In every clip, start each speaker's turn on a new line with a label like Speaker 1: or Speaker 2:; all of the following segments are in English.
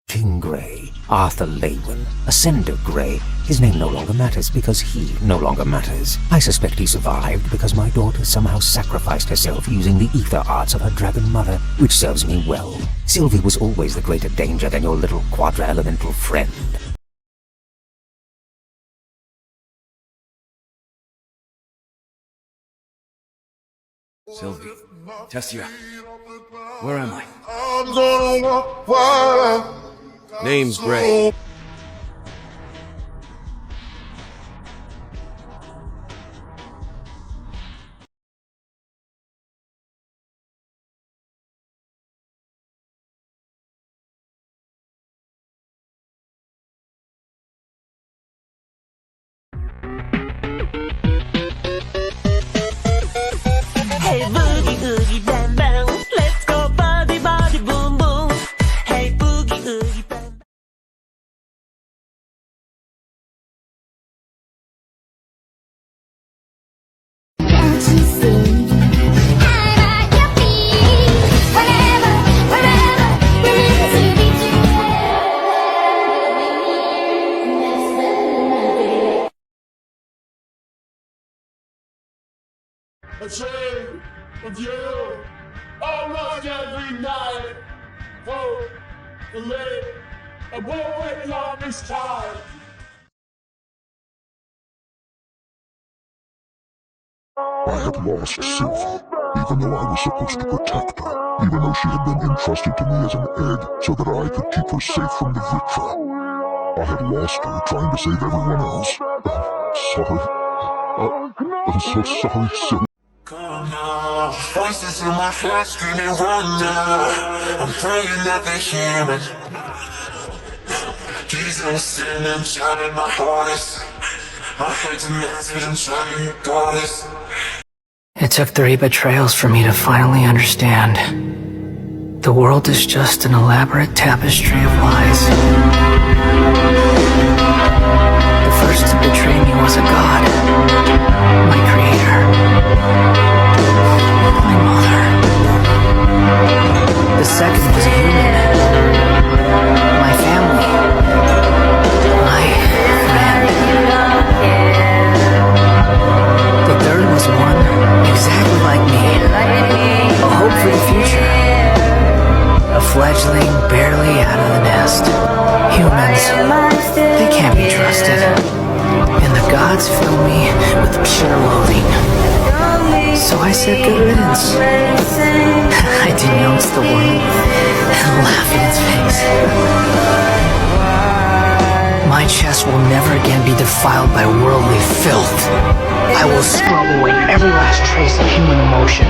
Speaker 1: King Grey, Arthur Lewin, Ascender Grey. His name no longer matters because he no longer matters. I suspect he survived because my daughter somehow sacrificed herself using the ether arts of her dragon mother, which serves me well. Sylvie was always the greater danger than your little quadra-elemental friend.
Speaker 2: Sylvie, Tessia, where am I? Name's Grey.
Speaker 3: Hey boogie oogie bam bam, let's go body body boom boom. Hey boogie oogie bam.
Speaker 4: Can't you see? I'm at your feet. Whenever, wherever, we're meant to be together.
Speaker 5: A shade of you almost every night. Oh, the late, I won't wait long this time.
Speaker 6: I had lost Sylvie, even though I was supposed to protect her, even though she had been entrusted to me as an egg so that I could keep her safe from the Vitra. I had lost her trying to save everyone else. Sorry. I'm so sorry, Sylvie.
Speaker 5: Come now, voices in my head screaming run now. I'm praying that they hear me. Jesus sin and trying my hardest. I hate to mess with and trying goddess.
Speaker 7: It took 3 betrayals for me to finally understand. The world is just an elaborate tapestry of lies. The first to betray me was a god, my creator, my mother. The second was a human, my family, my friend. The third was one exactly like me, a hope for the future, a fledgling barely out of the nest. Humans, they can't be trusted, and the gods fill me with pure loathing. So I said good riddance. I denounce the world and laugh in its face. My chest will never again be defiled by worldly filth. I will scrub away every last trace of human emotion.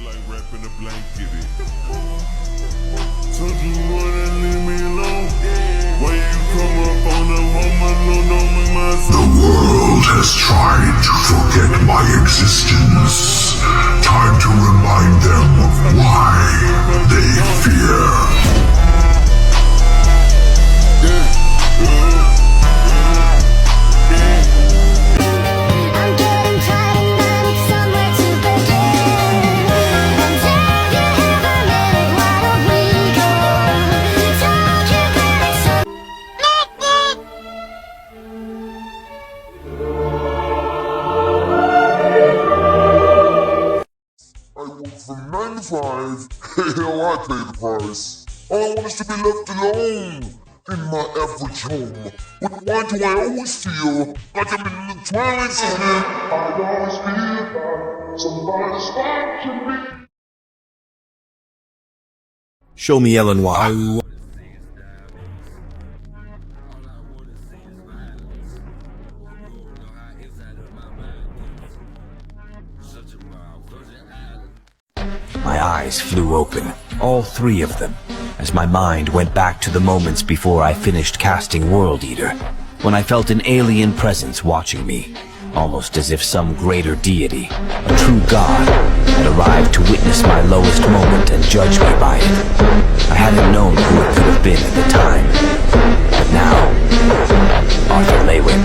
Speaker 5: Like wrapping a blanket. Told you wanna leave me alone. When you come up on the home alone, don't make my soul. The world
Speaker 6: has tried to forget my existence. Time to remind them of why they fear.
Speaker 4: I'm getting tired and I need somewhere to begin. And if you have a minute, why don't we go? Talk you getting some.
Speaker 6: I work from 9 to 5. Hell, I pay the price. All I want is to be left alone in my average home. But why do I always feel like I'm in the Twilight Zone? I always feel like somebody's watching me.
Speaker 2: Show me Ellen Why.
Speaker 8: My eyes flew open, all 3 of them, as my mind went back to the moments before I finished casting World Eater, when I felt an alien presence watching me, almost as if some greater deity, a true god, had arrived to witness my lowest moment and judge me by it. I hadn't known who it could have been at the time, but now, Arthur Lewin.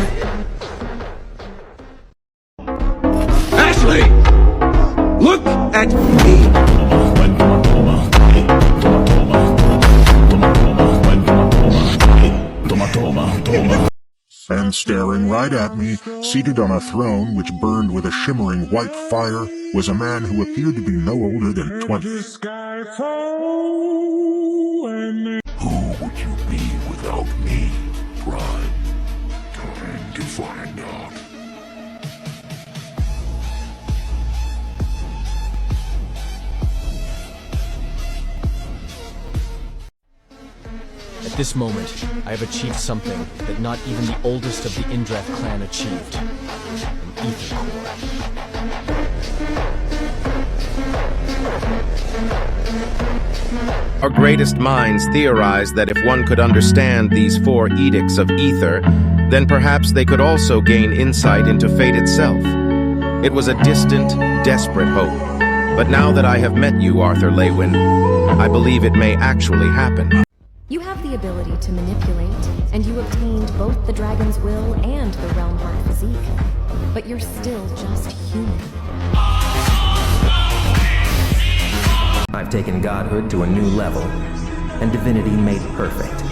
Speaker 2: Ashley! Look at me!
Speaker 6: And staring right at me, seated on a throne which burned with a shimmering white fire, was a man who appeared to be no older than 20. Who would you be without me, Prime? Time to find out.
Speaker 9: At this moment, I have achieved something that not even the oldest of the Indreth clan achieved. An ether core.
Speaker 10: Our greatest minds theorized that if one could understand these 4 edicts of ether, then perhaps they could also gain insight into fate itself. It was a distant, desperate hope. But now that I have met you, Arthur Lewin, I believe it may actually happen.
Speaker 11: You have the ability to manipulate, and you obtained both the dragon's will and the realm heart physique. But you're still just human.
Speaker 1: I've taken godhood to a new level, and divinity made perfect.